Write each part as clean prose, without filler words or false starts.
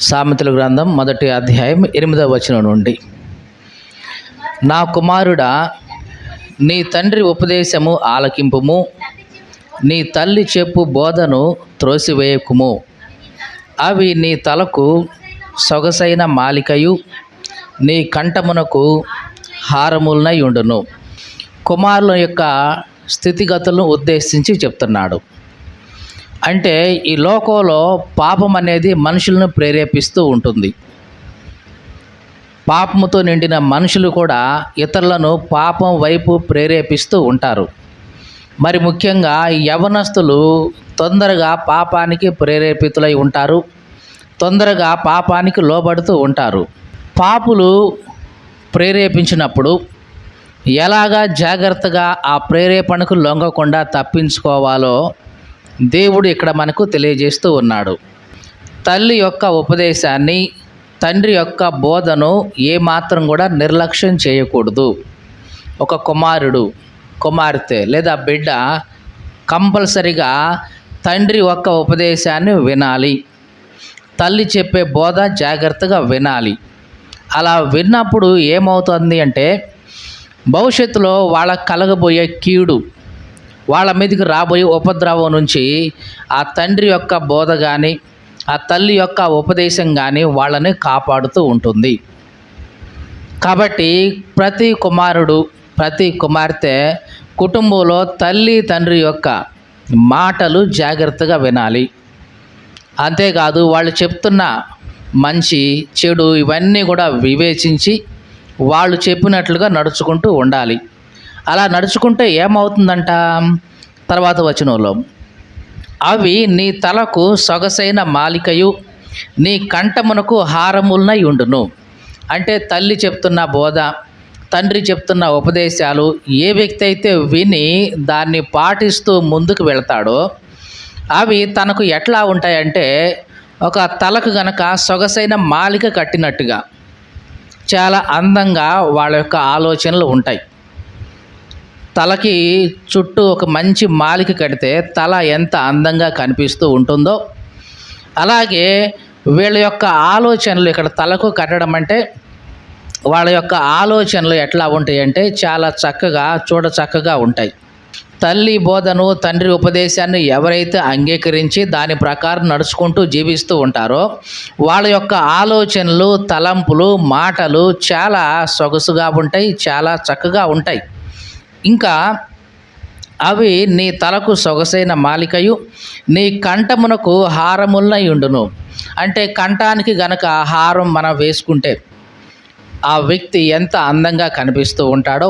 సామెతల గ్రంథం 1వ అధ్యాయం 8వ వచనం నుండి, నా కుమారుడా, నీ తండ్రి ఉపదేశము ఆలకింపుము, నీ తల్లి చెప్పు బోధను త్రోసివేయకుము. అవి నీ తలకు సొగసైన మాలికయు, నీ కంఠమునకు హారములనై ఉండును. కుమారుల యొక్క స్థితిగతులను ఉద్దేశించి చెప్తున్నాడు. అంటే ఈ లోకంలో పాపం అనేది మనుషులను ప్రేరేపిస్తూ ఉంటుంది. పాపముతో నిండిన మనుషులు కూడా ఇతరులను పాపం వైపు ప్రేరేపిస్తూ ఉంటారు. మరి ముఖ్యంగా యవనస్తులు తొందరగా పాపానికి ప్రేరేపితులై ఉంటారు, తొందరగా పాపానికి లోబడుతూ ఉంటారు. పాపులు ప్రేరేపించినప్పుడు ఎలాగా జాగ్రత్తగా ఆ ప్రేరేపణకు లొంగకుండా తప్పించుకోవాలో దేవుడు ఇక్కడ మనకు తెలియజేస్తూ ఉన్నాడు. తల్లి యొక్క ఉపదేశాన్ని, తండ్రి యొక్క బోధను ఏమాత్రం కూడా నిర్లక్ష్యం చేయకూడదు. ఒక కుమారుడు, కుమార్తె లేదా బిడ్డ కంపల్సరిగా తండ్రి యొక్క ఉపదేశాన్ని వినాలి. తల్లి చెప్పే బోధ జాగ్రత్తగా వినాలి. అలా విన్నప్పుడు ఏమవుతుంది అంటే, భవిష్యత్తులో వాళ్ళకు కలగబోయే కీడు, వాళ్ళ మీదకి రాబోయే ఉపద్రవం నుంచి ఆ తండ్రి యొక్క బోధ కానీ, ఆ తల్లి యొక్క ఉపదేశం కానీ వాళ్ళని కాపాడుతూ ఉంటుంది. కాబట్టి ప్రతి కుమారుడు, ప్రతి కుమార్తె కుటుంబంలో తల్లి తండ్రి యొక్క మాటలు జాగ్రత్తగా వినాలి. అంతేకాదు, వాళ్ళు చెప్తున్న మంచి చెడు ఇవన్నీ కూడా వివేచించి వాళ్ళు చెప్పినట్లుగా నడుచుకుంటూ ఉండాలి. అలా నడుచుకుంటే ఏమవుతుందంట, తర్వాత వచనంలో, అవి నీ తలకు సొగసైన మాలికయు, నీ కంఠమునకు హారములనై ఉండును. అంటే తల్లి చెప్తున్న బోధ, తండ్రి చెప్తున్న ఉపదేశాలు ఏ వ్యక్తి అయితే విని దాన్ని పాటిస్తూ ముందుకు వెళ్తాడో అవి తనకు ఎట్లా ఉంటాయంటే, ఒక తలకు గనక సొగసైన మాలిక కట్టినట్టుగా చాలా అందంగా వాళ్ళ యొక్క ఆలోచనలు ఉంటాయి. తలకి చుట్టూ ఒక మంచి మాలిక కడితే తల ఎంత అందంగా కనిపిస్తూ ఉంటుందో, అలాగే వీళ్ళ యొక్క ఆలోచనలు ఇక్కడ తలకు కట్టడం అంటే వాళ్ళ యొక్క ఆలోచనలు ఎట్లా ఉంటాయి అంటే చాలా చక్కగా, చూడచక్కగా ఉంటాయి. తల్లి బోధను, తండ్రి ఉపదేశాన్ని ఎవరైతే అంగీకరించి దాని ప్రకారం నడుచుకుంటూ జీవిస్తూ ఉంటారో వాళ్ళ యొక్క ఆలోచనలు, తలంపులు, మాటలు చాలా సొగసుగా ఉంటాయి, చాలా చక్కగా ఉంటాయి. ఇంకా అవి నీ తలకు సొగసైన మాలికయు, నీ కంఠమునకు హారములనై ఉండును. అంటే కంఠానికి గనక హారం మనం వేసుకుంటే ఆ వ్యక్తి ఎంత అందంగా కనిపిస్తూ ఉంటాడో,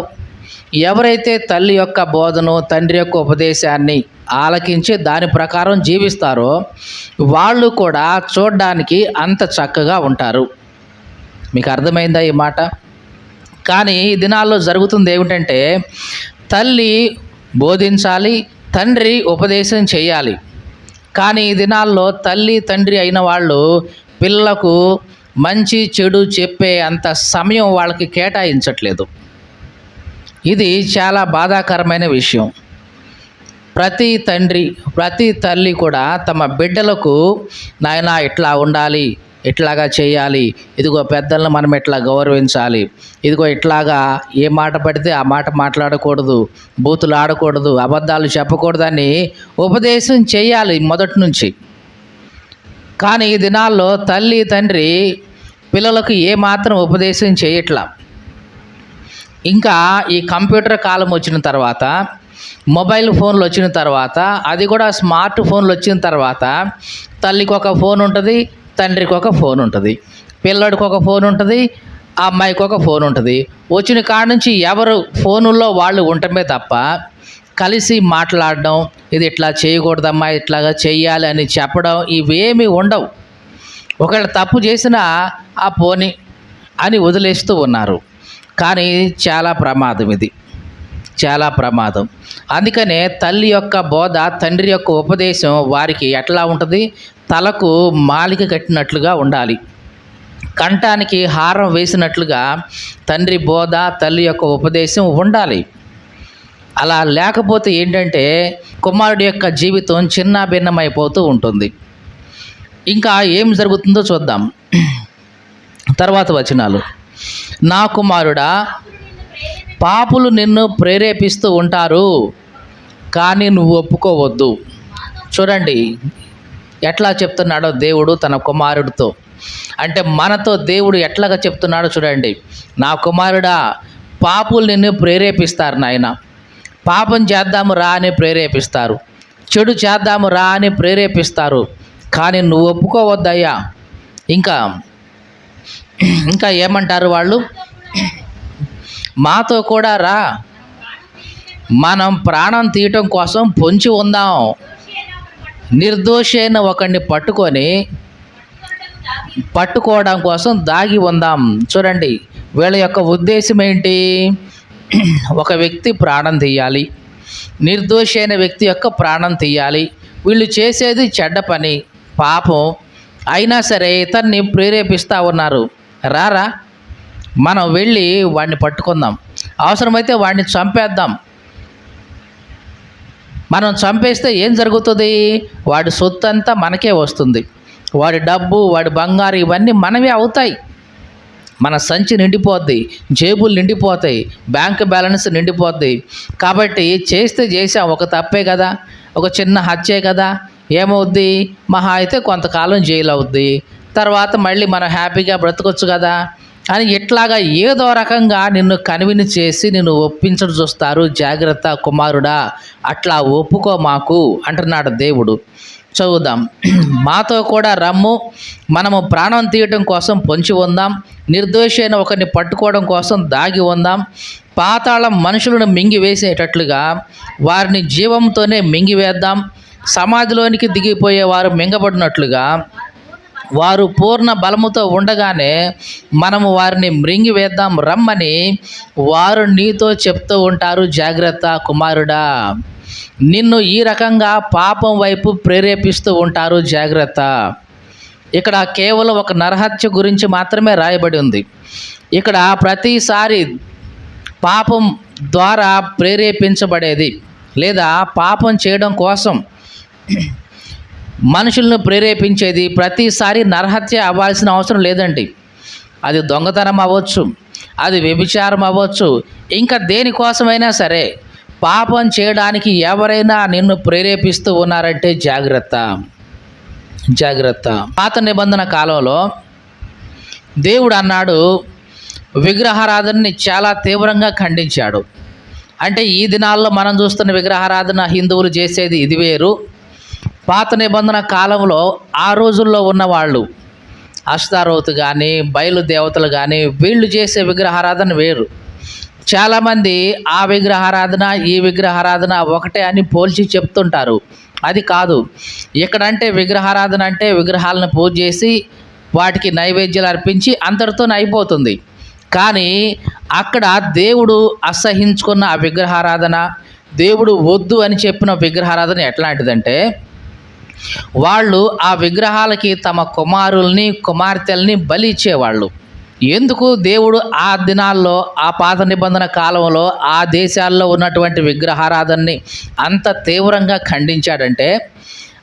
ఎవరైతే తల్లి యొక్క బోధను, తండ్రి యొక్క ఉపదేశాన్ని ఆలకించి దాని ప్రకారం జీవిస్తారో వాళ్ళు కూడా చూడడానికి అంత చక్కగా ఉంటారు. మీకు అర్థమైందా ఈ మాట? కానీ ఈ దినాల్లో జరుగుతుంది ఏమిటంటే, తల్లి బోధించాలి, తండ్రి ఉపదేశం చేయాలి. కానీ ఈ దినాల్లో తల్లి తండ్రి అయిన వాళ్ళు పిల్లలకు మంచి చెడు చెప్పే అంత సమయం వాళ్ళకి కేటాయించట్లేదు. ఇది చాలా బాధాకరమైన విషయం. ప్రతి తండ్రి, ప్రతి తల్లి కూడా తమ బిడ్డలకు, నాయనా ఇట్లా ఉండాలి, ఇట్లాగా చేయాలి, ఇదిగో పెద్దలను మనం ఇట్లా గౌరవించాలి, ఇదిగో ఇట్లాగా ఏ మాట పడితే ఆ మాట మాట్లాడకూడదు, బూతులు ఆడకూడదు, అబద్ధాలు చెప్పకూడదని ఉపదేశం చేయాలి మొదటి నుంచి. కానీ ఈ దినాల్లో తల్లి తండ్రి పిల్లలకు ఏమాత్రం ఉపదేశం చేయట్లా. ఇంకా ఈ కంప్యూటర్ కాలం వచ్చిన తర్వాత, మొబైల్ ఫోన్లు వచ్చిన తర్వాత, అది కూడా స్మార్ట్ ఫోన్లు వచ్చిన తర్వాత తల్లికి ఒక ఫోన్ ఉంటుంది, తండ్రికి ఒక ఫోన్ ఉంటుంది, పిల్లడికి ఒక ఫోన్ ఉంటుంది, ఆ అమ్మాయికి ఒక ఫోన్ ఉంటుంది. వచ్చిన కాడ నుంచి ఎవరు ఫోనుల్లో వాళ్ళు ఉండటమే తప్ప కలిసి మాట్లాడడం, ఇది ఇట్లా చేయకూడదమ్మా, ఇట్లాగా చెయ్యాలి అని చెప్పడం ఇవేమీ ఉండవు. ఒకవేళ తప్పు చేసినా ఆ పోని అని వదిలేస్తూ ఉన్నారు. కానీ చాలా ప్రమాదం, ఇది చాలా ప్రమాదం. అందుకనే తల్లి యొక్క బోధ, తండ్రి యొక్క ఉపదేశం వారికి ఎట్లా ఉంటుంది, తలకు మాలిక కట్టినట్లుగా ఉండాలి, కంఠానికి హారం వేసినట్లుగా తండ్రి బోధ, తల్లి యొక్క ఉపదేశం ఉండాలి. అలా లేకపోతే ఏంటంటే కుమారుడి యొక్క జీవితం చిన్న భిన్నమైపోతూ ఉంటుంది. ఇంకా ఏం జరుగుతుందో చూద్దాం. తర్వాత వచనాలు. నా కుమారుడా, పాపులు నిన్ను ప్రేరేపిస్తూ ఉంటారు, కానీ నువ్వు ఒప్పుకోవద్దు. చూడండి ఎట్లా చెప్తున్నాడో దేవుడు తన కుమారుడితో. అంటే మనతో దేవుడు ఎట్లాగా చెప్తున్నాడో చూడండి. నా కుమారుడా, పాపులు నిన్ను ప్రేరేపిస్తారు నాయన. పాపం చేద్దాము రా అని ప్రేరేపిస్తారు, చెడు చేద్దాము రా అని ప్రేరేపిస్తారు, కానీ నువ్వు ఒప్పుకోవద్దయ్యా. ఇంకా ఇంకా ఏమంటారు వాళ్ళు? మాతో కూడా రా, మనం ప్రాణం తీయటం కోసం పొంచి ఉందాం. నిర్దోషి అయిన ఒకడిని పట్టుకోవడం కోసం దాగి ఉందాం. చూడండి వీళ్ళ యొక్క ఉద్దేశం ఏంటి? ఒక వ్యక్తి ప్రాణం తీయాలి, నిర్దోషి అయిన వ్యక్తి యొక్క ప్రాణం తీయాలి. వీళ్ళు చేసేది చెడ్డ పని, పాపం. అయినా సరే ఇతన్ని ప్రేరేపిస్తూ ఉన్నారు. రారా, మనం వెళ్ళి వాడిని పట్టుకుందాం, అవసరమైతే వాడిని చంపేద్దాం. మనం చంపేస్తే ఏం జరుగుతుంది? వాడి సొత్తు అంతా మనకే వస్తుంది, వాడి డబ్బు, వాడి బంగారు ఇవన్నీ మనవే అవుతాయి. మన సంచి నిండిపోద్ది, జేబులు నిండిపోతాయి, బ్యాంక్ బ్యాలెన్స్ నిండిపోద్ది. కాబట్టి చేసాం, ఒక తప్పే కదా, ఒక చిన్న హత్యే కదా, ఏమవుద్ది? మహా అయితే కొంతకాలం జైలు అవుద్ది, తర్వాత మళ్ళీ మనం హ్యాపీగా బ్రతకొచ్చు కదా అని ఇట్లాగా ఏదో రకంగా నిన్ను కన్విన్స్ చేసి నిన్ను ఒప్పించడం చూస్తారు. జాగ్రత్త కుమారుడా, అట్లా ఒప్పుకో మాకు అంటున్నాడు దేవుడు. చదువుదాం. మాతో కూడా రమ్ము, మనము ప్రాణం తీయటం కోసం పొంచి ఉందాం, నిర్దోషి అయిన ఒకరిని పట్టుకోవడం కోసం దాగి ఉందాం. పాతాళం మనుషులను మింగివేసేటట్లుగా వారిని జీవంతోనే మింగివేద్దాం. సమాధిలోనికి దిగిపోయేవారు మింగబడినట్లుగా వారు పూర్ణ బలముతో ఉండగానే మనము వారిని మృంగివేద్దాం రమ్మని వారు నీతో చెప్తూ ఉంటారు. జాగ్రత్త కుమారుడా, నిన్ను ఈ రకంగా పాపం వైపు ప్రేరేపిస్తూ ఉంటారు. జాగ్రత్త. ఇక్కడ కేవలం ఒక నరహత్య గురించి మాత్రమే రాయబడి ఉంది. ఇక్కడ ప్రతిసారి పాపం ద్వారా ప్రేరేపించబడేది లేదా పాపం చేయడం కోసం మనుషులను ప్రేరేపించేది ప్రతిసారి నరహత్య అవ్వాల్సిన అవసరం లేదండి. అది దొంగతనం అవ్వచ్చు, అది వ్యభిచారం అవ్వచ్చు, ఇంకా దేనికోసమైనా సరే పాపం చేయడానికి ఎవరైనా నిన్ను ప్రేరేపిస్తూ ఉన్నారంటే జాగ్రత్త, జాగ్రత్త. పాత నిబంధన కాలంలో దేవుడు అన్నాడు, విగ్రహారాధనని చాలా తీవ్రంగా ఖండించాడు. అంటే ఈ దినాల్లో మనం చూస్తున్న విగ్రహారాధన హిందువులు చేసేది ఇది వేరు. పాత నిబంధన కాలంలో ఆ రోజుల్లో ఉన్నవాళ్ళు అష్తారోతు కానీ బయలు దేవతలు కానీ వీళ్ళు చేసే విగ్రహారాధన వేరు. చాలామంది ఆ విగ్రహారాధన ఈ విగ్రహారాధన ఒకటే అని పోల్చి చెప్తుంటారు. అది కాదు. ఇక్కడంటే విగ్రహారాధన అంటే విగ్రహాలను పూజ చేసి వాటికి నైవేద్యాలు అర్పించి అంతటితో అయిపోతుంది. కానీ అక్కడ దేవుడు అసహించుకున్న ఆ విగ్రహారాధన, దేవుడు వద్దు అని చెప్పిన విగ్రహారాధన ఎట్లాంటిదంటే, వాళ్ళు ఆ విగ్రహాలకి తమ కుమారుల్ని కుమార్తెల్ని బలి ఇచ్చేవాళ్ళు. ఎందుకు దేవుడు ఆ దినాల్లో ఆ పాత నిబంధన కాలంలో ఆ దేశాల్లో ఉన్నటువంటి విగ్రహారాధనని అంత తీవ్రంగా ఖండించాడంటే,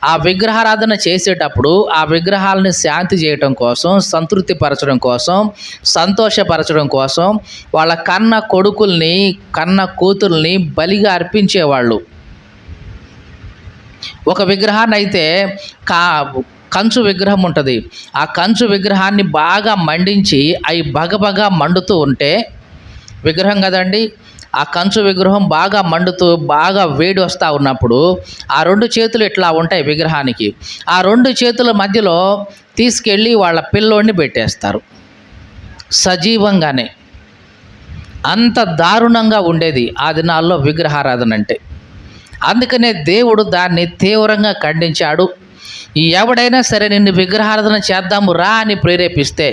ఆ విగ్రహారాధన చేసేటప్పుడు ఆ విగ్రహాలని శాంతి చేయటం కోసం, సంతృప్తిపరచడం కోసం, సంతోషపరచడం కోసం వాళ్ళ కన్న కొడుకుల్ని కన్న కూతుర్ని బలిగా అర్పించేవాళ్ళు. ఒక విగ్రహాన్ని అయితే కంచు విగ్రహం ఉంటుంది, ఆ కంచు విగ్రహాన్ని బాగా మండించి అవి బగబగా మండుతూ ఉంటే, విగ్రహం కదండి, ఆ కంచు విగ్రహం బాగా మండుతూ బాగా వేడి వస్తూ ఉన్నప్పుడు ఆ రెండు చేతులు ఇట్లా ఉంటాయి విగ్రహానికి, ఆ రెండు చేతుల మధ్యలో తీసుకెళ్ళి వాళ్ళ పిల్లోడిని పెట్టేస్తారు సజీవంగానే. అంత దారుణంగా ఉండేది ఆ దినాల్లో విగ్రహారాధన అంటే. అందుకనే దేవుడు దాన్ని తీవ్రంగా ఖండించాడు. ఎవడైనా సరే నిన్ను విగ్రహారాధన చేద్దాము రా అని ప్రేరేపిస్తే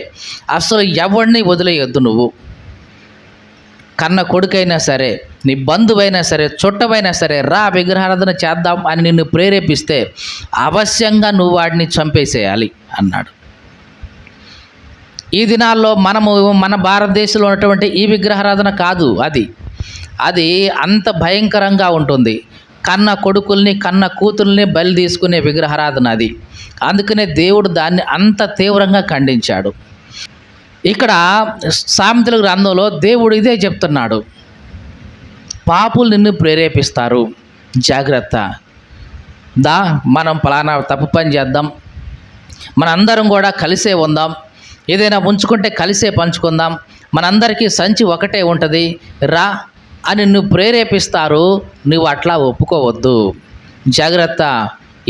అసలు ఎవడిని వదిలేయొద్దు. నువ్వు కన్న కొడుకైనా సరే, నీ బంధువైనా సరే, చుట్టమైనా సరే, రా విగ్రహారాధన చేద్దాం అని నిన్ను ప్రేరేపిస్తే అవశ్యంగా నువ్వు వాడిని చంపేసేయాలి అన్నాడు. ఈ దినాల్లో మన భారతదేశంలో ఉన్నటువంటి ఈ విగ్రహారాధన కాదు, అది అంత భయంకరంగా ఉంటుంది. కన్న కొడుకుల్ని కన్న కూతుల్ని బలి తీసుకునే విగ్రహారాధన అది. అందుకనే దేవుడు దాన్ని అంత తీవ్రంగా ఖండించాడు. ఇక్కడ సామెతల గ్రంథంలో దేవుడు ఇదే చెప్తున్నాడు, పాపులు నిన్ను ప్రేరేపిస్తారు, జాగ్రత్త. మనం ఫలానా తప్పు పని చేద్దాం, మనందరం కూడా కలిసే ఉందాం, ఏదైనా ఉంచుకుంటే కలిసే పంచుకుందాం, మనందరికీ సంచి ఒకటే ఉంటుంది రా అని నువ్వు ప్రేరేపిస్తారు. నువ్వు అట్లా ఒప్పుకోవద్దు, జాగ్రత్త.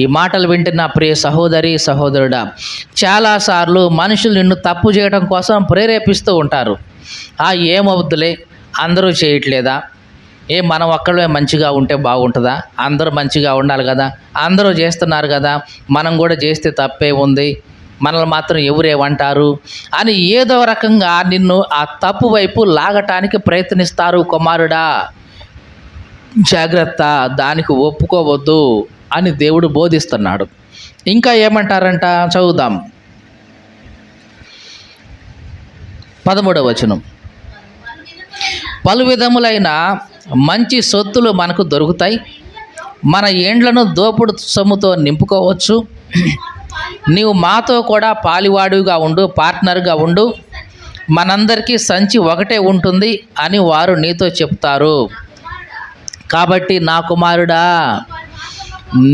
ఈ మాటలు వింటున్న ప్రియ సహోదరి సహోదరుడా, చాలాసార్లు మనుషులు నిన్ను తప్పు చేయడం కోసం ప్రేరేపిస్తూ ఉంటారు. ఏమవుద్దులే, అందరూ చేయట్లేదా, మనం ఒక్కడే మంచిగా ఉంటే బాగుంటుందా, అందరూ మంచిగా ఉండాలి కదా, అందరూ చేస్తున్నారు కదా, మనం కూడా చేస్తే తప్పే ఉంది, మనల్ని మాత్రం ఎవరేమంటారు అని ఏదో రకంగా నిన్ను ఆ తప్పు వైపు లాగటానికి ప్రయత్నిస్తారు. కుమారుడా, జాగ్రత్త, దానికి ఒప్పుకోవద్దు అని దేవుడు బోధిస్తున్నాడు. ఇంకా ఏమంటారంట, చదువుదాం 13వ వచనం. పలు విధములైన మంచి సొత్తులు మనకు దొరుకుతాయి, మన ఏండ్లను దోపుడు సొమ్ముతో నింపుకోవచ్చు. నీవు మాతో కూడా పాలివాడుగా ఉండు, పార్ట్నర్గా ఉండు, మనందరికీ సంచి ఒకటే ఉంటుంది అని వారు నీతో చెప్తారు. కాబట్టి నా కుమారుడా,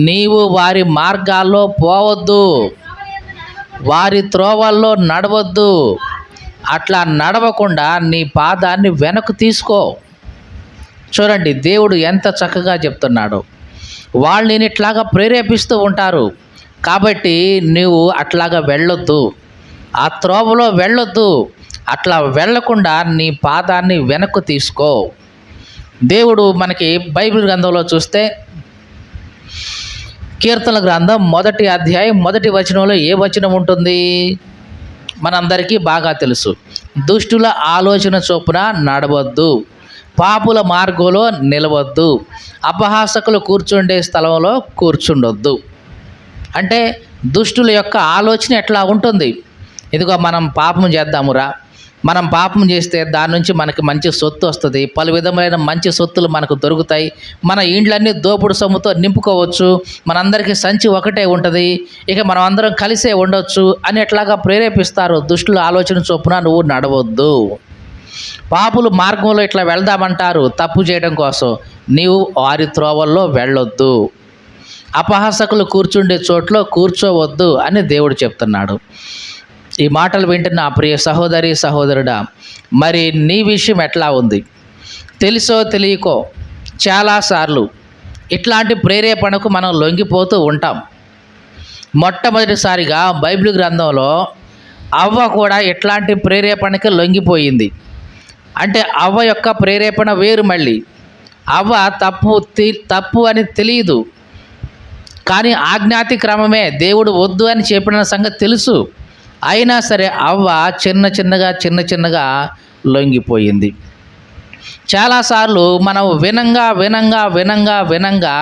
నీవు వారి మార్గాల్లో పోవద్దు, వారి త్రోవల్లో నడవద్దు. అట్లా నడవకుండా నీ పాదాన్ని వెనక్కు తీసుకో. చూడండి దేవుడు ఎంత చక్కగా చెప్తున్నాడు. వాళ్ళు నేను ఇట్లాగా ప్రేరేపిస్తూ ఉంటారు కాబట్టి నువ్వు అట్లాగా వెళ్ళొద్దు, ఆ త్రోవలో వెళ్ళొద్దు. అట్లా వెళ్ళకుండా నీ పాదాన్ని వెనక్కు తీసుకో. దేవుడు మనకి బైబిల్ గ్రంథంలో చూస్తే కీర్తన గ్రంథం 1వ అధ్యాయం 1వ వచనంలో ఏ వచనం ఉంటుంది మనందరికీ బాగా తెలుసు. దుష్టుల ఆలోచన చొప్పున నడవద్దు, పాపుల మార్గంలో నిలవద్దు, అపహాసకులు కూర్చుండే స్థలంలో కూర్చుండొద్దు. అంటే దుష్టుల యొక్క ఆలోచన ఎట్లా ఉంటుంది, ఇదిగో మనం పాపం చేద్దామురా, మనం పాపం చేస్తే దాని నుంచి మనకి మంచి సొత్తు వస్తుంది, పలు విధములైన మంచి సొత్తులు మనకు దొరుకుతాయి, మన ఇండ్లన్నీ దోపుడు సొమ్ముతో నింపుకోవచ్చు, మనందరికీ సంచి ఒకటే ఉంటుంది, ఇక మనం అందరం కలిసే ఉండొచ్చు అని ఎట్లాగా ప్రేరేపిస్తారు. దుష్టుల ఆలోచన చొప్పున నువ్వు నడవద్దు, పాపులు మార్గంలో ఇట్లా వెళ్దామంటారు తప్పు చేయడం కోసం, నీవు వారి త్రోవల్లో వెళ్ళొద్దు, అపహాసకులు కూర్చుండే చోట్లో కూర్చోవద్దు అని దేవుడు చెప్తున్నాడు. ఈ మాటలు వింటున్న ప్రియ సహోదరి సహోదరుడా, మరి నీ విషయం ఎట్లా ఉంది? తెలుసో తెలియకో చాలాసార్లు ఇట్లాంటి ప్రేరేపణకు మనం లొంగిపోతూ ఉంటాం. మొట్టమొదటిసారిగా బైబిల్ గ్రంథంలో అవ్వ కూడా ఇట్లాంటి ప్రేరేపణకి లొంగిపోయింది. అంటే అవ్వ యొక్క ప్రేరేపణ వేరు. మళ్ళీ అవ్వ తప్పు అని తెలియదు, కానీ ఆజ్ఞాతి క్రమమే దేవుడు వద్దు అని చెప్పిన సంగతి తెలుసు. అయినా సరే అవ్వ చిన్న చిన్నగా లొంగిపోయింది. చాలాసార్లు మనం వినంగా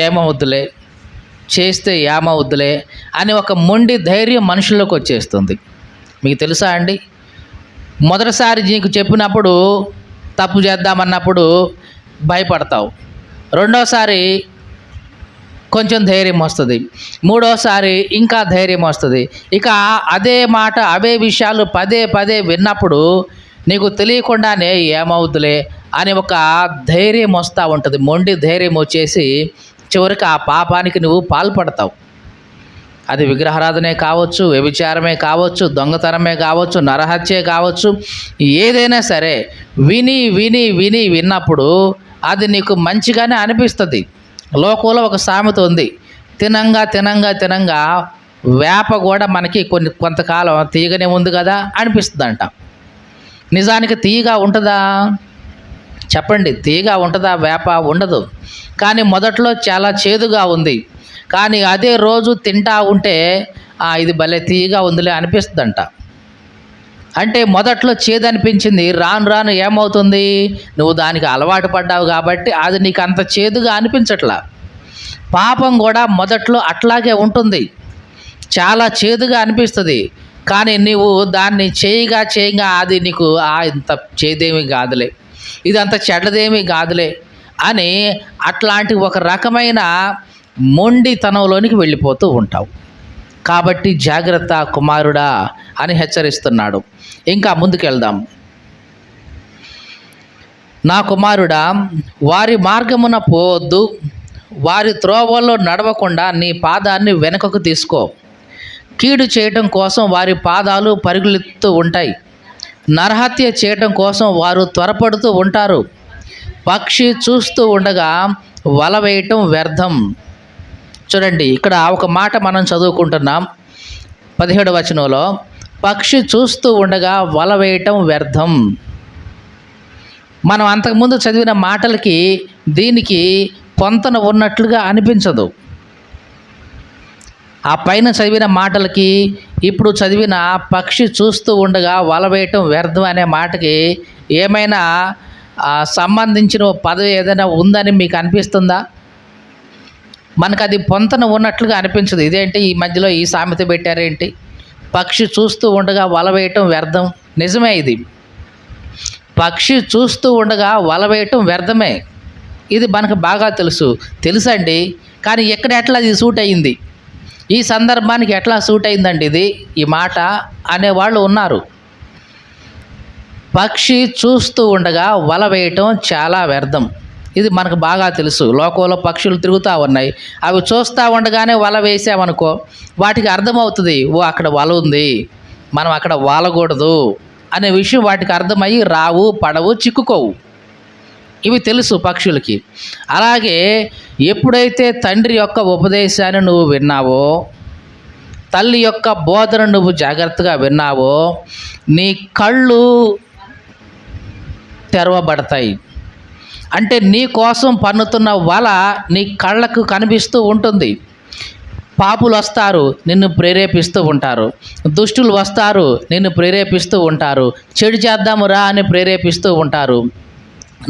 ఏమవుద్దులే, చేస్తే ఏమవుద్దులే అని ఒక మొండి ధైర్యం మనుషుల్లోకి వచ్చేస్తుంది. మీకు తెలుసా అండి, మొదటిసారి నీకు చెప్పినప్పుడు తప్పు చేద్దామన్నప్పుడు భయపడతావు, రెండోసారి కొంచెం ధైర్యం వస్తుంది, మూడోసారి ఇంకా ధైర్యం వస్తుంది. ఇక అదే మాట అవే విషయాలు పదే విన్నప్పుడు నీకు తెలియకుండానే ఏమవుద్దులే అని ఒక ధైర్యం వస్తూ ఉంటుంది. మొండి ధైర్యం వచ్చేసి చివరికి ఆ పాపానికి నువ్వు పాల్పడతావు. అది విగ్రహారాధనే కావచ్చు, వ్యభిచారమే కావచ్చు, దొంగతనమే కావచ్చు, నరహత్యే కావచ్చు, ఏదైనా సరే విన్నప్పుడు అది నీకు మంచిగానే అనిపిస్తుంది. లోకంలో ఒక సామెత ఉంది, తినంగా వేప కూడా మనకి కొంతకాలం తీయగానే ఉంది కదా అనిపిస్తుందంట. నిజానికి తీయగా ఉంటుందా చెప్పండి? తీయగా ఉంటుందా? వేప ఉండదు. కానీ మొదట్లో చాలా చేదుగా ఉంది, కానీ అదే రోజు తింటా ఉంటే ఇది భలే తీయగా ఉందిలే అనిపిస్తుందంట. అంటే మొదట్లో చేదు అనిపించింది, రాను ఏమవుతుంది, నువ్వు దానికి అలవాటు పడ్డావు కాబట్టి అది నీకు అంత చేదుగా అనిపించట్లా. పాపం కూడా మొదట్లో అట్లాగే ఉంటుంది, చాలా చేదుగా అనిపిస్తుంది. కానీ నీవు దాన్ని చేయగా అది నీకు ఇంత చేదేమీ కాదులే, ఇది అంత చెడ్డదేమీ కాదులే అని అట్లాంటి ఒక రకమైన మొండితనంలోనికి వెళ్ళిపోతూ ఉంటావు. కాబట్టి జాగ్రత్త కుమారుడా అని హెచ్చరిస్తున్నాడు. ఇంకా ముందుకెళ్దాం. నా కుమారుడా, వారి మార్గమున పోవద్దు, వారి త్రోవల్లో నడవకుండా నీ పాదాన్ని వెనుకకు తీసుకో. కీడు చేయటం కోసం వారి పాదాలు పరుగులెత్తు ఉంటాయి, నరహత్య చేయటం కోసం వారు త్వరపడుతూ ఉంటారు. పక్షి చూస్తూ ఉండగా వల వేయటం వ్యర్థం. చూడండి, ఇక్కడ ఒక మాట మనం చదువుకుంటున్నాం 17వ వచనంలో, పక్షి చూస్తూ ఉండగా వల వేయటం వ్యర్థం. మనం అంతకుముందు చదివిన మాటలకి దీనికి పొంతన ఉన్నట్లుగా అనిపించదు. ఆ పైన చదివిన మాటలకి ఇప్పుడు చదివిన పక్షి చూస్తూ ఉండగా వల వేయటం వ్యర్థం అనే మాటకి ఏమైనా సంబంధించిన పదవి ఏదైనా ఉందని మీకు అనిపిస్తుందా? మనకు అది పొంతన ఉన్నట్లుగా అనిపించదు. ఇదేంటి ఈ మధ్యలో ఈ సామెత పెట్టారేంటి, పక్షి చూస్తూ ఉండగా వల వేయటం వ్యర్థం. నిజమే, ఇది పక్షి చూస్తూ ఉండగా వల వేయటం వ్యర్థమే. ఇది మనకు బాగా తెలుసండి. కానీ ఎట్లా ఇది సూట్ అయ్యింది, ఈ సందర్భానికి ఎట్లా సూట్ అయిందండి ఇది ఈ మాట అనేవాళ్ళు ఉన్నారు. పక్షి చూస్తూ ఉండగా వల వేయటం చాలా వ్యర్థం. ఇది మనకు బాగా తెలుసు. లోకంలో పక్షులు తిరుగుతూ ఉన్నాయి, అవి చూస్తూ ఉండగానే వల వేసామనుకో వాటికి అర్థమవుతుంది, ఓ అక్కడ వల ఉంది, మనం అక్కడ వాలకూడదు అనే విషయం వాటికి అర్థమయ్యి రావు, పడవు, చిక్కుకోవు. ఇవి తెలుసు పక్షులకి. అలాగే ఎప్పుడైతే తండ్రి యొక్క ఉపదేశాన్ని నువ్వు విన్నావో, తల్లి యొక్క బోధన నువ్వు జాగ్రత్తగా విన్నావో, నీ కళ్ళు తెరవబడతాయి. అంటే నీ కోసం పన్నుతున్న వల నీ కళ్ళకు కనిపిస్తూ ఉంటుంది. పాపులు వస్తారు, నిన్ను ప్రేరేపిస్తూ ఉంటారు. దుష్టులు వస్తారు, నిన్ను ప్రేరేపిస్తూ ఉంటారు. చెడు చేద్దాము రా అని ప్రేరేపిస్తూ ఉంటారు.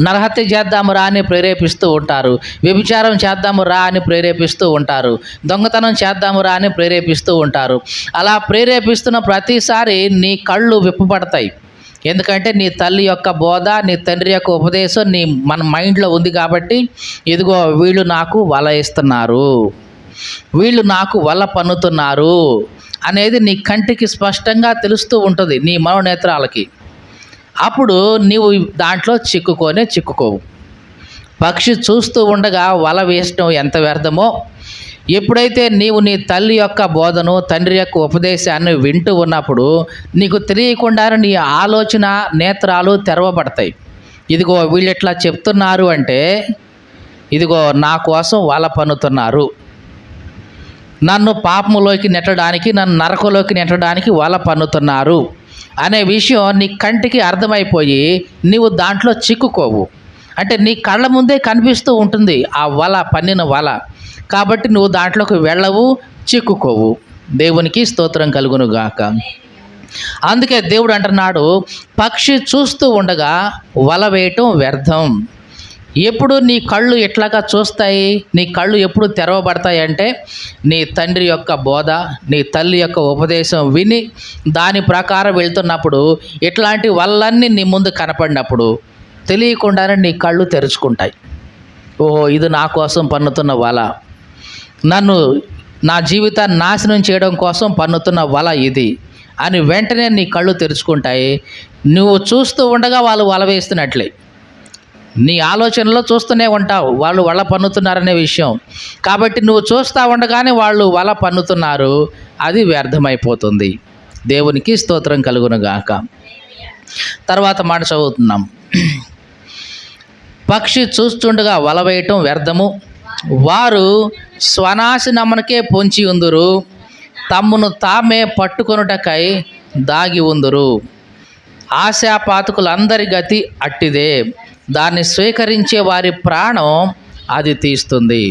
నరహత్య చేద్దాము రా అని ప్రేరేపిస్తూ ఉంటారు. వ్యభిచారం చేద్దాము రా అని ప్రేరేపిస్తూ ఉంటారు. దొంగతనం చేద్దాము రా అని ప్రేరేపిస్తూ ఉంటారు. అలా ప్రేరేపిస్తున్న ప్రతిసారి నీ కళ్ళు విప్పబడతాయి. ఎందుకంటే నీ తల్లి యొక్క బోధ, నీ తండ్రి యొక్క ఉపదేశం మన మైండ్లో ఉంది. కాబట్టి ఇదిగో వీళ్ళు నాకు వల వేస్తున్నారు, వీళ్ళు నాకు వల పన్నుతున్నారు అనేది నీ కంటికి స్పష్టంగా తెలుస్తూ ఉంటుంది, నీ మనోనేత్రాలకి. అప్పుడు నీవు దాంట్లో చిక్కుకోవు. పక్షి చూస్తూ ఉండగా వల వేయటం ఎంత వ్యర్థమో, ఎప్పుడైతే నీవు నీ తల్లి యొక్క బోధను, తండ్రి యొక్క ఉపదేశాన్ని వింటూ ఉన్నప్పుడు నీకు తెలియకుండానే నీ ఆలోచన నేత్రాలు తెరవబడతాయి. ఇదిగో వీళ్ళు ఎట్లా చెప్తున్నారు అంటే, ఇదిగో నా కోసం వల పన్నుతున్నారు, నన్ను పాపములోకి నెట్టడానికి, నన్ను నరకంలోకి నెట్టడానికి వల పన్నుతున్నారు అనే విషయం నీ కంటికి అర్థమైపోయి నీవు దాంట్లో చిక్కుకోవు. అంటే నీ కళ్ళ ముందే కనిపిస్తూ ఉంటుంది ఆ వల, పన్నిన వల. కాబట్టి నువ్వు దాంట్లోకి వెళ్ళవు, చిక్కుకోవు. దేవునికి స్తోత్రం కలుగును గాక. అందుకే దేవుడు అంటున్నాడు, పక్షి చూస్తూ ఉండగా వల వేయటం వ్యర్థం. ఎప్పుడు నీ కళ్ళు ఎట్లాగా చూస్తాయి, నీ కళ్ళు ఎప్పుడు తెరవబడతాయి అంటే, నీ తండ్రి యొక్క బోధ, నీ తల్లి యొక్క ఉపదేశం విని దాని ప్రకారం వెళ్తున్నప్పుడు, ఇట్లాంటి వల్లన్నీ నీ ముందు కనపడినప్పుడు తెలియకుండానే నీ కళ్ళు తెరుచుకుంటాయి. ఓహో, ఇది నా కోసం పన్నుతున్న వల, నా జీవితాన్ని నాశనం చేయడం కోసం పన్నుతున్న వల ఇది అని వెంటనే నీ కళ్ళు తెరుచుకుంటాయి. నువ్వు చూస్తూ ఉండగా వాళ్ళు వల వేస్తున్నట్లే. నీ ఆలోచనలో చూస్తూనే ఉంటావు వాళ్ళు వల పన్నుతున్నారనే విషయం. కాబట్టి నువ్వు చూస్తూ ఉండగానే వాళ్ళు వల పన్నుతున్నారు, అది వ్యర్థమైపోతుంది. దేవునికి స్తోత్రం కలుగును గాక. తర్వాత మాట చదువుతున్నాం. పక్షి చూస్తుండగా వల వేయటం వ్యర్థము, వారు స్వనాశనమునకే పొంచి ఉందురు, తమ్మును తామే పట్టుకొనుటకై దాగి ఉందురు. ఆశాపాతకులందరి గతి అట్టిదే, దాన్ని స్వీకరించే వారి ప్రాణం అది తీస్తుంది.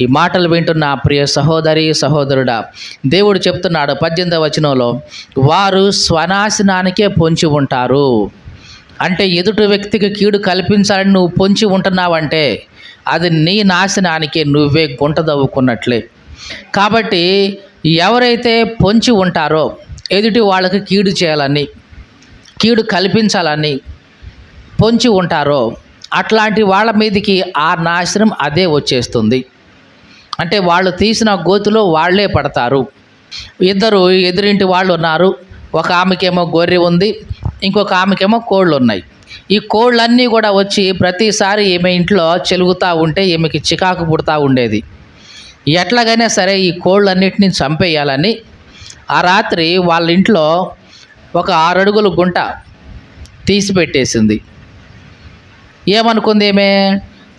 ఈ మాటలు వింటున్న ప్రియ సహోదరి సహోదరుడా, దేవుడు చెప్తున్నాడు 18వ వచనంలో, వారు స్వనాశనానికే పొంచి ఉంటారు. అంటే ఎదుటి వ్యక్తికి కీడు కల్పించాలని నువ్వు పొంచి ఉంటున్నావంటే అది నీ నాశనానికి నువ్వే గుంట దవ్వుకున్నట్లే. కాబట్టి ఎవరైతే పొంచి ఉంటారో, ఎదుటి వాళ్ళకి కీడు చేయాలని, కీడు కల్పించాలని పొంచి ఉంటారో అట్లాంటి వాళ్ళ మీదకి ఆ నాశనం అదే వచ్చేస్తుంది. అంటే వాళ్ళు తీసిన గోతిలో వాళ్ళే పడతారు. ఇద్దరు ఎదురింటి వాళ్ళు ఉన్నారు. ఒక ఆమెకేమో గొర్రె ఉంది, ఇంకొక ఆమెకేమో కోళ్ళు ఉన్నాయి. ఈ కోళ్ళన్నీ కూడా వచ్చి ప్రతిసారి ఈమె ఇంట్లో చెలుగుతూ ఉంటే ఈమెకి చికాకు పుడతా ఉండేది. ఎట్లాగైనా సరే ఈ కోళ్ళన్నిటిని చంపేయాలని ఆ రాత్రి వాళ్ళ ఇంట్లో ఒక 6 అడుగుల గుంట తీసి పెట్టేసింది. ఏమనుకుంది ఏమే,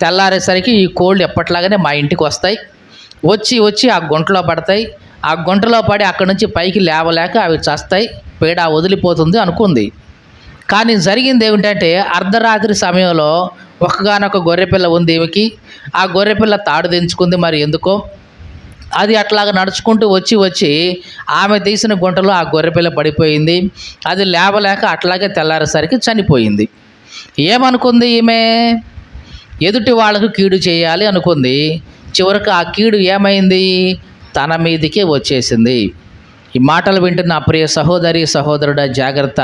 తెల్లారేసరికి ఈ కోళ్ళు ఎప్పట్లాగానే మా ఇంటికి వస్తాయి, వచ్చి వచ్చి ఆ గుంటలో పడతాయి, ఆ గుంటలో పడి అక్కడి నుంచి పైకి లేవలేక అవి చస్తాయి, పీడ వదిలిపోతుంది అనుకుంది. కానీ జరిగింది ఏమిటంటే అర్ధరాత్రి సమయంలో ఒక్కగానొక గొర్రెపిల్ల ఉంది ఈమెకి. ఆ గొర్రెపిల్ల తాడు దించుకుంది, మరి ఎందుకో అది అట్లాగ నడుచుకుంటూ వచ్చి వచ్చి ఆమె తీసిన గుంటలో ఆ గొర్రెపిల్ల పడిపోయింది. అది లేవలేక అట్లాగే తెల్లారేసరికి చనిపోయింది. ఏమనుకుంది ఈమె, ఎదుటి వాళ్ళకు కీడు చేయాలి అనుకుంది. చివరికి ఆ కీడు ఏమైంది, తన మీదికే వచ్చేసింది. ఈ మాటలు వింటున్న ప్రియ సహోదరి సహోదరుడా, జాగ్రత్త.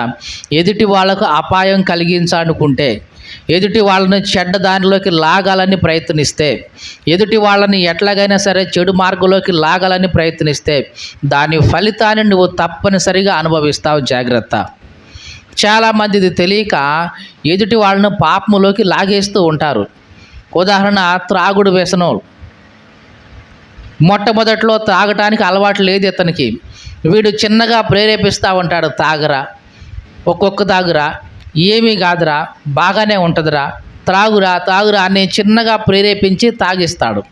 ఎదుటి వాళ్ళకు అపాయం కలిగించాలనుకుంటే, ఎదుటి వాళ్ళని చెడ్డ దానిలోకి లాగాలని ప్రయత్నిస్తే, ఎదుటి వాళ్ళని ఎట్లాగైనా సరే చెడు మార్గంలోకి లాగాలని ప్రయత్నిస్తే దాని ఫలితాన్ని నువ్వు తప్పనిసరిగా అనుభవిస్తావు. జాగ్రత్త. చాలామంది ఇది తెలియక ఎదుటి వాళ్ళను పాపములోకి లాగేస్తూ ఉంటారు. ఉదాహరణ, త్రాగుడు వ్యసనం. మొట్టమొదట్లో తాగటానికి అలవాటు లేదు ఇతనికి. వీడు చిన్నగా ప్రేరేపిస్తూ ఉంటాడు, తాగరా, ఒక్కొక్క తాగురా, ఏమీ కాదురా, బాగానే ఉంటుందిరా, త్రాగురా తాగురా అని చిన్నగా ప్రేరేపించి తాగిస్తాడు.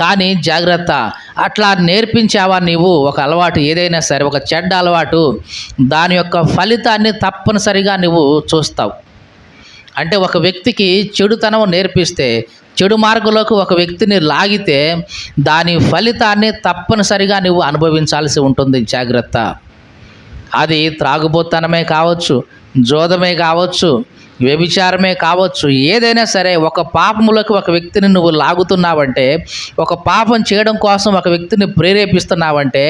కానీ జాగ్రత్త, అట్లా నేర్పించావా నీవు ఒక అలవాటు ఏదైనా సరే, ఒక చెడ్డ అలవాటు, దాని యొక్క ఫలితాన్ని తప్పనిసరిగా నువ్వు చూస్తావు. అంటే ఒక వ్యక్తికి చెడుతనం నేర్పిస్తే, చెడు మార్గంలోకి ఒక వ్యక్తిని లాగితే దాని ఫలితాన్ని తప్పనిసరిగా నువ్వు అనుభవించాల్సి ఉంటుంది. జాగ్రత్త. అది త్రాగుబోతనమే కావచ్చు, జోదమే కావచ్చు, వ్యభిచారమే కావచ్చు, ఏదైనా సరే ఒక పాపములోకి ఒక వ్యక్తిని నువ్వు లాగుతున్నావంటే, ఒక పాపం చేయడం కోసం ఒక వ్యక్తిని ప్రేరేపిస్తున్నావంటే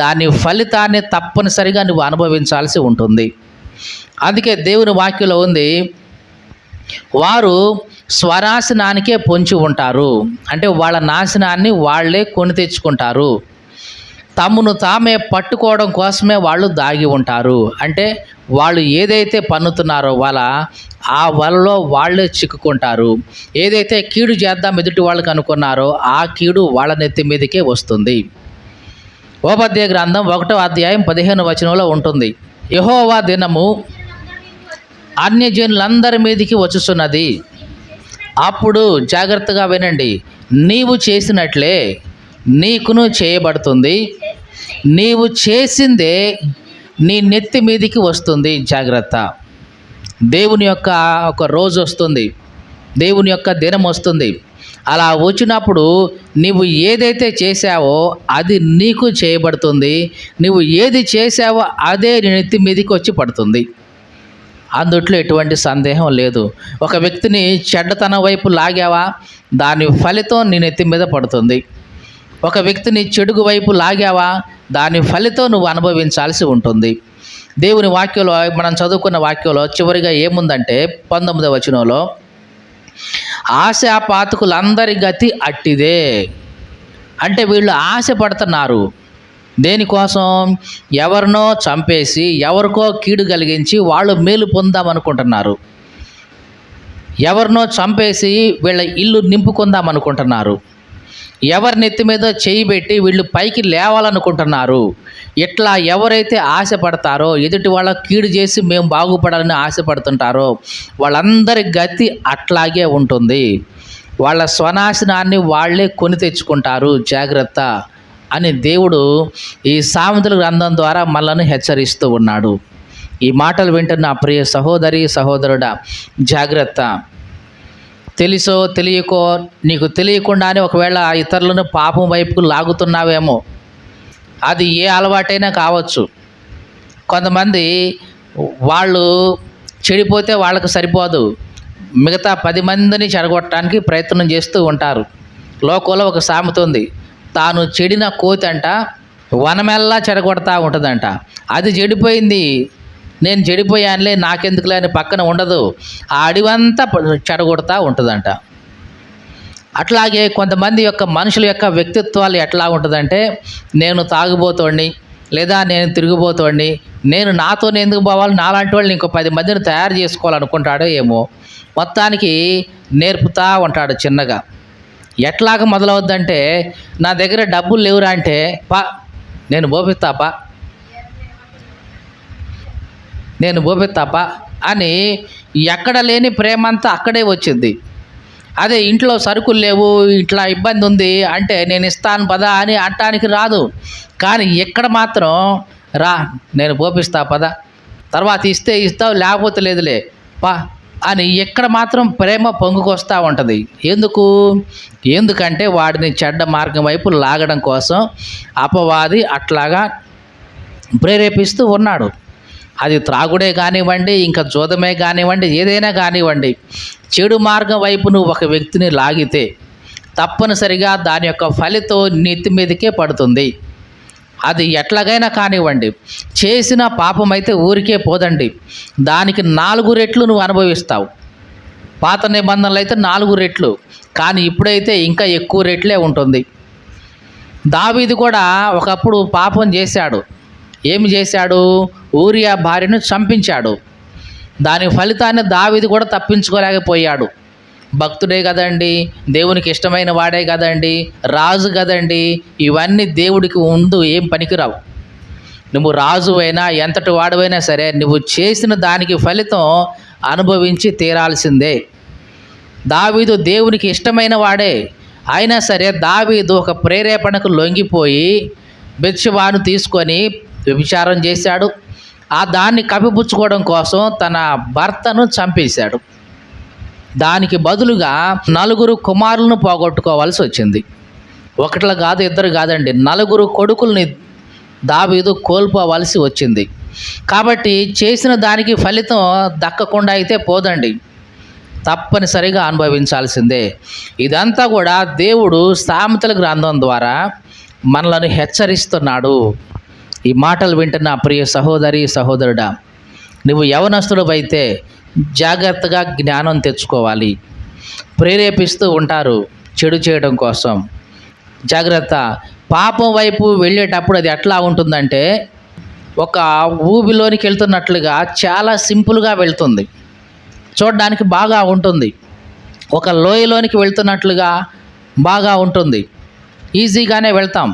దాని ఫలితాన్ని తప్పనిసరిగా నువ్వు అనుభవించాల్సి ఉంటుంది. అందుకే దేవుని వాక్యంలో ఉంది, వారు స్వనాశనానికే పొంచి ఉంటారు. అంటే వాళ్ళ నాశనాన్ని వాళ్ళే కొని తెచ్చుకుంటారు. తమను తామే పట్టుకోవడం కోసమే వాళ్ళు దాగి ఉంటారు. అంటే వాళ్ళు ఏదైతే పన్నుతున్నారో ఆ వలలో వాళ్ళే చిక్కుకుంటారు. ఏదైతే కీడు చేద్దాం ఎదుటి వాళ్ళకి అనుకున్నారో ఆ కీడు వాళ్ళ నెత్తి మీదకే వస్తుంది. ఓబద్య గ్రంథం 1వ అధ్యాయం 15వ వచనంలో ఉంటుంది, యెహోవా దినము అన్యజనులందరి మీదికి వచ్చుచున్నది. అప్పుడు జాగ్రత్తగా వినండి, నీవు చేసినట్లే నీకును చేయబడుతుంది, నీవు చేసిందే నీ నెత్తి మీదికి వస్తుంది. జాగ్రత్త. దేవుని యొక్క ఒక రోజు వస్తుంది, దేవుని యొక్క దినం వస్తుంది. అలా వచ్చినప్పుడు నీవు ఏదైతే చేశావో అది నీకు చేయబడుతుంది. నువ్వు ఏది చేశావో అదే నీ నెత్తి మీదికి వచ్చి పడుతుంది. అందుట్లో ఎటువంటి సందేహం లేదు. ఒక వ్యక్తిని చెడ్డతనం వైపు లాగావా, దాని ఫలితం నీ నెత్తి మీద పడుతుంది. ఒక వ్యక్తిని చెడుగు వైపు లాగావా, దాని ఫలితం నువ్వు అనుభవించాల్సి ఉంటుంది. దేవుని వాక్యంలో మనం చదువుకున్న వాక్యంలో చివరిగా ఏముందంటే 19వ వచనంలో, ఆశాపాతకులందరి గతి అట్టిదే. అంటే వీళ్ళు ఆశ పడుతున్నారు దేనికోసం, ఎవరినో చంపేసి ఎవరికో కీడు కలిగించి వాళ్ళు మేలు పొందామనుకుంటున్నారు. ఎవరినో చంపేసి వీళ్ళ ఇల్లు నింపుకుందామనుకుంటున్నారు. ఎవరి నెత్తి మీద చేయి పెట్టి వీళ్ళు పైకి లేవాలనుకుంటున్నారు. ఇట్లా ఎవరైతే ఆశపడతారో, ఎదుటి వాళ్ళ కీడు చేసి మేము బాగుపడాలని ఆశపడుతుంటారో వాళ్ళందరి గతి అట్లాగే ఉంటుంది. వాళ్ళ స్వనాశనాన్ని వాళ్ళే కొని తెచ్చుకుంటారు. జాగ్రత్త అని దేవుడు ఈ సామెతల గ్రంథం ద్వారా మనల్ని హెచ్చరిస్తూ ఉన్నాడు. ఈ మాటలు వింటున్న ప్రియ సహోదరి సహోదరుడా, జాగ్రత్త. తెలుసో తెలియకో, నీకు తెలియకుండానే ఒకవేళ ఇతరులను పాపం వైపుకు లాగుతున్నావేమో. అది ఏ అలవాటైనా కావచ్చు. కొంతమంది వాళ్ళు చెడిపోతే వాళ్ళకు సరిపోదు, మిగతా 10 మందిని చెడగొట్టడానికి ప్రయత్నం చేస్తూ ఉంటారు. లోకంలో ఒక సామెత ఉంది, తాను చెడిన కోతి అంట వనమెల్లా చెడగొడతా ఉంటుందంట. అది చెడిపోయింది, నేను చెడిపోయానులే నాకెందుకులే అని పక్కన ఉండదు. ఆ అడివంతా చెడగొడతా ఉంటుందంట. అట్లాగే కొంతమంది యొక్క మనుషుల యొక్క వ్యక్తిత్వాలు ఎట్లా ఉంటుందంటే, నేను తాగుబోతోడిని, లేదా నేను తిరిగిపోతోడిని, నేను నాతోనే ఎందుకు పోవాలి, నాలాంటి వాళ్ళని ఇంకో 10 మందిని తయారు చేసుకోవాలనుకుంటాడో ఏమో. మొత్తానికి నేర్పుతా ఉంటాడు చిన్నగా. ఎట్లాగ మొదలవుద్దంటే, నా దగ్గర డబ్బులు లేవురా అంటే, పా నేను పోపిస్తాపా, నేను పోపిస్తాపా అని ఎక్కడ లేని ప్రేమంతా అక్కడే వచ్చింది. అదే ఇంట్లో సరుకులు లేవు, ఇట్లా ఇబ్బంది ఉంది అంటే, నేను ఇస్తాను పదా అని అంటానికి రాదు. కానీ ఇక్కడ మాత్రం రా నేను పోపిస్తా పదా, తర్వాత ఇస్తే ఇస్తావు లేకపోతే లేదులే పా అని ఇక్కడ మాత్రం ప్రేమ పొంగుకొస్తూ ఉంటుంది. ఎందుకంటే వాడిని చెడ్డ మార్గం వైపు లాగడం కోసం అపవాది అట్లాగా ప్రేరేపిస్తూ ఉన్నాడు. అది త్రాగుడే కానివ్వండి, ఇంకా జూదమే కానివ్వండి, ఏదైనా కానివ్వండి, చెడు మార్గం వైపు నువ్వు ఒక వ్యక్తిని లాగితే తప్పనిసరిగా దాని యొక్క ఫలితం నెత్తి మీదకే పడుతుంది. అది ఎట్లాగైనా కానివ్వండి. చేసిన పాపం అయితే ఊరికే పోదండి, దానికి 4 రెట్లు నువ్వు అనుభవిస్తావు. పాత నిబంధనలు అయితే 4 రెట్లు, కానీ ఇప్పుడైతే ఇంకా ఎక్కువ రెట్లే ఉంటుంది. దావీదు కూడా ఒకప్పుడు పాపం చేశాడు. ఏమి చేశాడు? ఊరియా భార్యను చంపించాడు. దాని ఫలితాన్ని దావీదు కూడా తప్పించుకోలేకపోయాడు. భక్తుడే కదండి, దేవునికి ఇష్టమైన వాడే కదండి, రాజు కదండి, ఇవన్నీ దేవుడికి ముందు ఏం పనికిరావు. నువ్వు రాజు అయినా ఎంతటి వాడవైనా సరే, నువ్వు చేసిన దానికి ఫలితం అనుభవించి తీరాల్సిందే. దావీదు దేవునికి ఇష్టమైన వాడే అయినా సరే, దావీదు ఒక ప్రేరేపణకు లొంగిపోయి బెత్షెబాను తీసుకొని వ్యభిచారం చేశాడు. దాన్ని కప్పిపుచ్చుకోవడం కోసం తన భర్తను చంపేశాడు. దానికి బదులుగా 4 కుమారులను పోగొట్టుకోవాల్సి వచ్చింది. ఒకట్లా కాదు, 2 కాదండి, 4 కొడుకుల్ని దావీదు కోల్పోవలసి వచ్చింది. కాబట్టి చేసిన దానికి ఫలితం దక్కకుండా అయితే పోదండి, తప్పనిసరిగా అనుభవించాల్సిందే. ఇదంతా కూడా దేవుడు సామెతల గ్రంథం ద్వారా మనలను హెచ్చరిస్తున్నాడు. ఈ మాటలు వింటున్న ప్రియ సహోదరి సహోదరుడా, నువ్వు యవనస్తుడవైతే జాగ్రత్తగా జ్ఞానం తెచ్చుకోవాలి. ప్రేరేపిస్తూ ఉంటారు చెడు చేయడం కోసం. జాగ్రత్త. పాపం వైపు వెళ్ళేటప్పుడు అది ఎట్లా ఉంటుందంటే, ఒక ఊబిలోనికి వెళ్తున్నట్లుగా చాలా సింపుల్గా వెళ్తుంది, చూడడానికి బాగా ఉంటుంది. ఒక లోయలోనికి వెళ్తున్నట్లుగా బాగా ఉంటుంది, ఈజీగానే వెళ్తాం.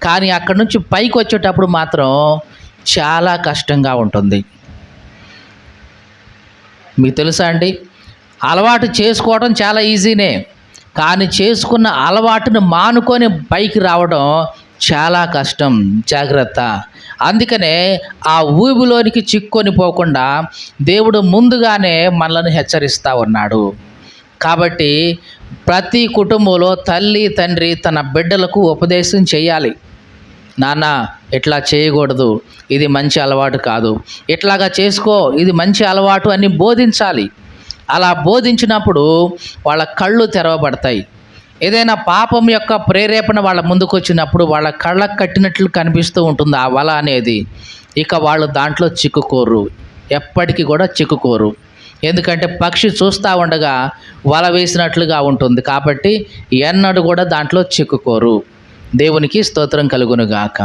కానీ అక్కడి నుంచి పైకి వచ్చేటప్పుడు మాత్రం చాలా కష్టంగా ఉంటుంది. మీకు తెలుసా అండి, అలవాటు చేసుకోవడం చాలా ఈజీనే, కానీ చేసుకున్న అలవాటును మానుకొని పైకి రావడం చాలా కష్టం. జాగ్రత్త. అందుకనే ఆ ఊబిలోనికి చిక్కొని పోకుండా దేవుడు ముందుగానే మనల్ని హెచ్చరిస్తూ ఉన్నాడు. కాబట్టి ప్రతి కుటుంబంలో తల్లి తండ్రి తన బిడ్డలకు ఉపదేశం చేయాలి. నాన్న ఇట్లా చేయకూడదు, ఇది మంచి అలవాటు కాదు, ఇట్లాగా చేసుకో, ఇది మంచి అలవాటు అని బోధించాలి. అలా బోధించినప్పుడు వాళ్ళ కళ్ళు తెరవబడతాయి. ఏదైనా పాపం యొక్క ప్రేరేపణ వాళ్ళ ముందుకు వచ్చినప్పుడు వాళ్ళ కళ్ళకు కట్టినట్లు కనిపిస్తూ ఉంటుంది ఆ వల అనేది. ఇక వాళ్ళు దాంట్లో చిక్కుకోరు, ఎప్పటికీ కూడా చిక్కుకోరు. ఎందుకంటే పక్షి చూస్తూ ఉండగా వల వేసినట్లుగా ఉంటుంది. కాబట్టి ఎన్నడూ కూడా దాంట్లో చిక్కుకోరు. దేవునికి స్తోత్రం కలుగునుగాక.